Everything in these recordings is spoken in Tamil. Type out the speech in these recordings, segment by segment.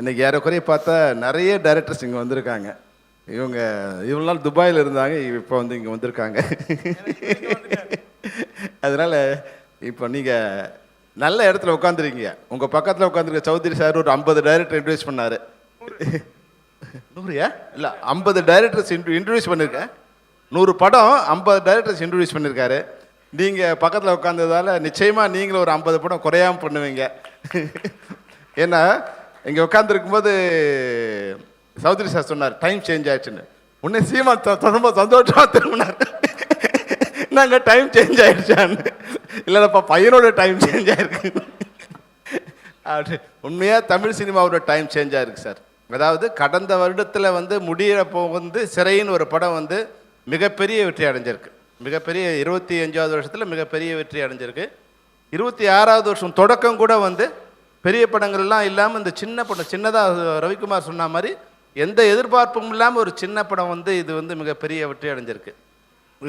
இன்றைக்கி ஏறக்குறைய பார்த்தா நிறைய டைரக்டர்ஸ் இங்கே வந்திருக்காங்க. இவ்வளோ நாள் துபாயில் இருந்தாங்க, இப்போ வந்து இங்கே வந்திருக்காங்க. அதனால் இப்போ நீங்கள் நல்ல இடத்துல உட்காந்துருக்கீங்க. உங்கள் பக்கத்தில் உட்காந்துருக்க சௌத்ரி சார் ஒரு 50 டைரக்டர் இன்ட்ரடியூஸ் பண்ணார். 100 இல்லை 50 டைரக்டர்ஸ் இன்ட்ரடியூஸ் பண்ணியிருக்கேன். 100 படம் 50 டைரக்டர்ஸ் இன்ட்ரடியூஸ் பண்ணியிருக்காரு. நீங்கள் பக்கத்தில் உட்காந்ததால் நிச்சயமாக நீங்களும் ஒரு 50 படம் குறையாமல் பண்ணுவீங்க. ஏன்னா இங்கே உட்காந்துருக்கும்போது சௌத்ரி சார் சொன்னார் டைம் சேஞ்ச் ஆயிடுச்சுன்னு. உடனே சீமா ரொம்ப சந்தோஷமாக திரும்பினார். நாங்கள் டைம் சேஞ்ச் ஆயிடுச்சான்னு. இல்லைப்பா பையனோட டைம் சேஞ்ச் ஆயிருக்கு. அப்படி உண்மையாக தமிழ் சினிமாவோட டைம் சேஞ்ச் ஆயிருக்கு சார். அதாவது கடந்த வருடத்தில் வந்து முடியிறப்போ வந்து சிறைன்னு ஒரு படம் வந்து மிகப்பெரிய வெற்றி அடைஞ்சிருக்கு. மிகப்பெரிய 25வது வருஷத்தில் மிகப்பெரிய வெற்றி அடைஞ்சிருக்கு. 26வது வருஷம் தொடக்கம் கூட வந்து பெரிய படங்கள்லாம் இல்லாமல் இந்த சின்ன படம், சின்னதாக ரவிக்குமார் சொன்ன மாதிரி எந்த எதிர்பார்ப்பும் இல்லாமல் ஒரு சின்ன படம் வந்து இது வந்து மிகப்பெரிய வெற்றி அடைஞ்சிருக்கு.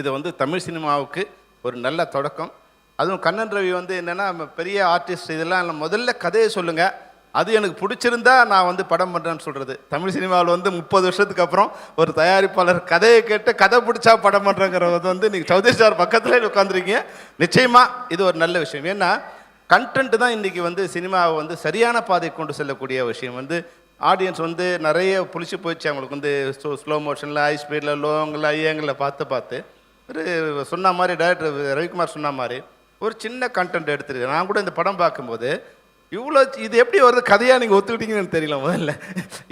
இது வந்து தமிழ் சினிமாவுக்கு ஒரு நல்ல தொடக்கம். அதுவும் கண்ணன் ரவி வந்து என்னென்னா பெரிய ஆர்டிஸ்ட், இதெல்லாம் முதல்ல கதையை சொல்லுங்கள், அது எனக்கு பிடிச்சிருந்தா நான் வந்து படம் பண்ணுறேன்னு சொல்கிறது. தமிழ் சினிமாவில் வந்து 30 வருஷத்துக்கு அப்புறம் ஒரு தயாரிப்பாளர் கதையை கேட்டு கதை பிடிச்சா படம் பண்ணுறங்கிறது வந்து நீங்கள் சௌத்ரி சார் பக்கத்தில் உட்காந்துருக்கீங்க. நிச்சயமாக இது ஒரு நல்ல விஷயம். ஏன்னா கண்டென்ட் தான் இன்றைக்கி வந்து சினிமாவை வந்து சரியான பாதை கொண்டு செல்லக்கூடிய விஷயம். வந்து ஆடியன்ஸ் வந்து நிறைய புளிச்சு போயிடுச்சு. அவங்களுக்கு வந்து ஸ்லோ மோஷனில், ஹை ஸ்பீடில், லோங்கில், ஐயங்களில் பார்த்து ஒரு சொன்ன மாதிரி டைரக்டர் ரவிக்குமார் சொன்ன மாதிரி ஒரு சின்ன கண்டென்ட் எடுத்துருக்கு. நான் கூட இந்த படம் பார்க்கும்போது இவ்வளோ இது எப்படி வருது கதையாக நீங்கள் ஒத்துக்கிட்டீங்கன்னு தெரியல. முதல்ல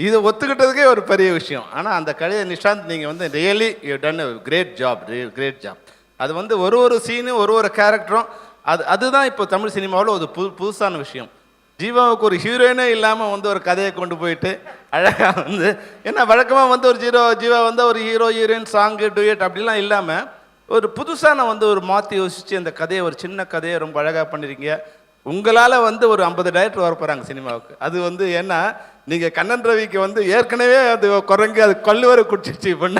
இதை ஒத்துக்கிட்டதுக்கே ஒரு பெரிய விஷயம். ஆனால் அந்த கதையை நிஷாந்த் நீங்கள் வந்து really you done great job. அது வந்து ஒரு சீனும் ஒரு கேரக்டரும் அதுதான் இப்போ தமிழ் சினிமாவில் ஒரு புதுசான விஷயம். ஜீவாவுக்கு ஒரு ஹீரோயினே இல்லாமல் வந்து ஒரு கதையை கொண்டு போயிட்டு அழகாக வந்து, ஏன்னா வழக்கமாக வந்து ஒரு ஜீவா வந்து ஒரு ஹீரோயின் சாங்கு டூயட் அப்படிலாம் இல்லாமல் ஒரு புதுசான வந்து ஒரு மாற்றி யோசித்து அந்த கதையை ஒரு சின்ன கதையை ரொம்ப அழகாக பண்ணியிருக்கீங்க. உங்களால் வந்து ஒரு 50 டைரக்டர் வர போகிறாங்க சினிமாவுக்கு. அது வந்து ஏன்னா நீங்கள் கண்ணன் ரவிக்கு வந்து ஏற்கனவே அது குரங்கு அது கல்லுவரை குடிச்சிருச்சு பண்ண.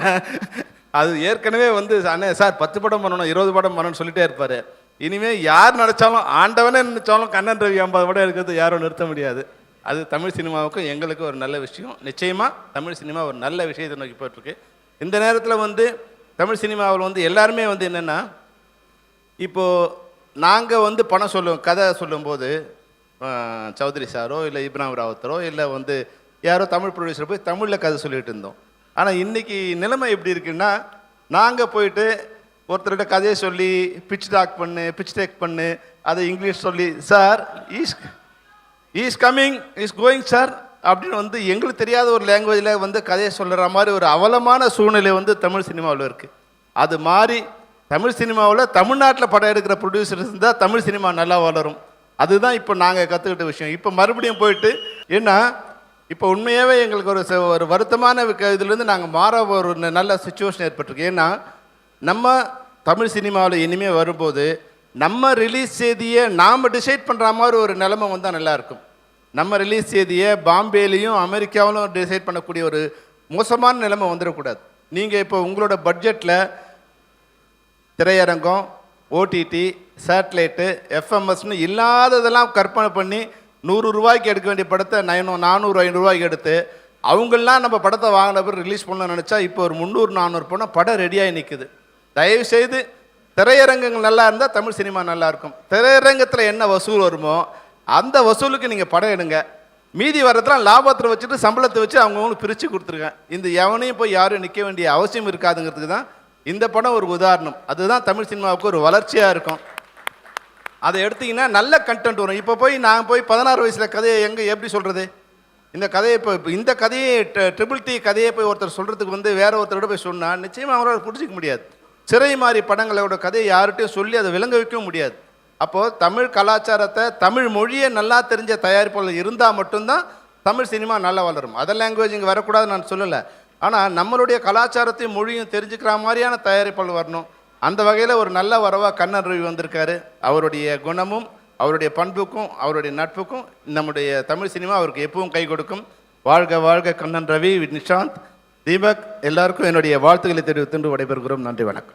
அது ஏற்கனவே வந்து அண்ணே சார் 10 படம் பண்ணணும் 20 படம் பண்ணணும்னு சொல்லிட்டே இருப்பார். இனிமேல் யார் நினச்சாலும் ஆண்டவனே நினச்சாலும் கண்ணன் ரவி 50 படம் இருக்கிறது யாரும் நிறுத்த முடியாது. அது தமிழ் சினிமாவுக்கும் எங்களுக்கு ஒரு நல்ல விஷயம். நிச்சயமாக தமிழ் சினிமா ஒரு நல்ல விஷயத்தை நோக்கி போயிட்டுருக்கு. இந்த நேரத்தில் வந்து தமிழ் சினிமாவில் வந்து எல்லாருமே வந்து என்னென்னா, இப்போது நாங்கள் வந்து பணம் சொல்லுவோம், கதை சொல்லும்போது சௌத்ரி சாரோ இல்லை இப்ராஹிம் ராவத்தரோ இல்லை வந்து யாரோ தமிழ் ப்ரொடியூசர் போய் தமிழில் கதை சொல்லிகிட்டு இருந்தோம். ஆனால் இன்றைக்கி நிலைமை எப்படி இருக்குன்னா, நாங்கள் போயிட்டு ஒருத்தர்கிட்ட கதையை சொல்லி பிச் டேக் பண்ணு அதை இங்கிலீஷ் சொல்லி sir is coming is going sir அப்படின்னு வந்து எங்களுக்கு தெரியாத ஒரு லாங்குவேஜில் வந்து கதையை சொல்கிற மாதிரி ஒரு அவலமான சூழ்நிலை வந்து தமிழ் சினிமாவில் இருக்குது. அது மாதிரி தமிழ் சினிமாவில் தமிழ்நாட்டில் படம் எடுக்கிற ப்ரொடியூசர்ஸ் இருந்தால் தமிழ் சினிமா நல்லா வளரும். அதுதான் இப்போ நாங்கள் கற்றுக்கிட்ட விஷயம். இப்போ மறுபடியும் போயிட்டு ஏன்னா இப்போ உண்மையாகவே எங்களுக்கு ஒரு வருத்தமான இதுலேருந்து நாங்கள் மாற ஒரு நல்ல சுச்சுவேஷன் ஏற்பட்டிருக்கு. ஏன்னா நம்ம தமிழ் சினிமாவில் இனிமேல் வரும்போது நம்ம ரிலீஸ் செய்தியை நாம் டிசைட் பண்ணுற மாதிரி ஒரு நிலைமை வந்தால் நல்லாயிருக்கும். நம்ம ரிலீஸ் செய்தியை பாம்பேலையும் அமெரிக்காவிலும் டிசைட் பண்ணக்கூடிய ஒரு மோசமான நிலைமை வந்துடக்கூடாது. நீங்கள் இப்போ உங்களோட பட்ஜெட்டில் திரையரங்கம், ஓடிடி, சேட்டலைட்டு, எஃப்எம்எஸ்னு இல்லாததெல்லாம் கற்பனை பண்ணி 100 ரூபாய்க்கு எடுக்க வேண்டிய படத்தை 400-500 ரூபாய்க்கு எடுத்து அவங்களாம் நம்ம படத்தை வாங்கின பிறகு ரிலீஸ் பண்ணணும்னு நினச்சா இப்போ ஒரு 300-400 படம் படம் ரெடியாகி நிற்குது. தயவுசெய்து திரையரங்கங்கள் நல்லா இருந்தால் தமிழ் சினிமா நல்லாயிருக்கும். திரையரங்கத்தில் என்ன வசூல் வருமோ அந்த வசூலுக்கு நீங்கள் படம் எடுங்க. மீதி வர்றதுலாம் லாபத்தில் வச்சுட்டு சம்பளத்தை வச்சு அவங்கவுங்களுக்கு பிரித்து கொடுத்துருங்க. இந்த எவனையும் போய் யாரும் நிற்க வேண்டிய அவசியம் இருக்காதுங்கிறதுக்கு தான் இந்த படம் ஒரு உதாரணம். அதுதான் தமிழ் சினிமாவுக்கு ஒரு வளர்ச்சியாக இருக்கும். அதை எடுத்திங்கன்னா நல்ல கண்டென்ட் வரும். இப்போ போய் நான் போய் 16 வயசில் கதையை எப்படி சொல்கிறது? இந்த கதையை இந்த கதையை ட்ரிபிள் டி கதையை போய் ஒருத்தர் சொல்கிறதுக்கு வந்து வேற ஒருத்தரோட போய் சொன்னால் நிச்சயமாக அவங்களால பிடிச்சிக்க முடியாது. சிறை மாதிரி படங்களோட கதையை யார்கிட்டையும் சொல்லி அதை விளங்க வைக்கவும் முடியாது. அப்போது தமிழ் கலாச்சாரத்தை, தமிழ் மொழியை நல்லா தெரிஞ்ச தயாரிப்பாளர் இருந்தால் மட்டும்தான் தமிழ் சினிமா நல்லா வளரும். அதர் லாங்குவேஜ் இங்கே வரக்கூடாதுன்னு நான் சொல்லலை. ஆனால் நம்மளுடைய கலாச்சாரத்தையும் மொழியும் தெரிஞ்சுக்கிற மாதிரியான தயாரிப்பாளர் வரணும். அந்த வகையில் ஒரு நல்ல வரவாக கண்ணன் ரவி வந்திருக்காரு. அவருடைய குணமும் அவருடைய பண்புக்கும் அவருடைய நட்புக்கும் நம்முடைய தமிழ் சினிமா அவருக்கு எப்பவும் கை கொடுக்கும். வாழ்க வாழ்க கண்ணன் ரவி, நிஷாந்த், தீபக் எல்லாருக்கும் என்னுடைய வாழ்த்துக்களை தெரிவித்து விடைபெறுகிறோம். நன்றி, வணக்கம்.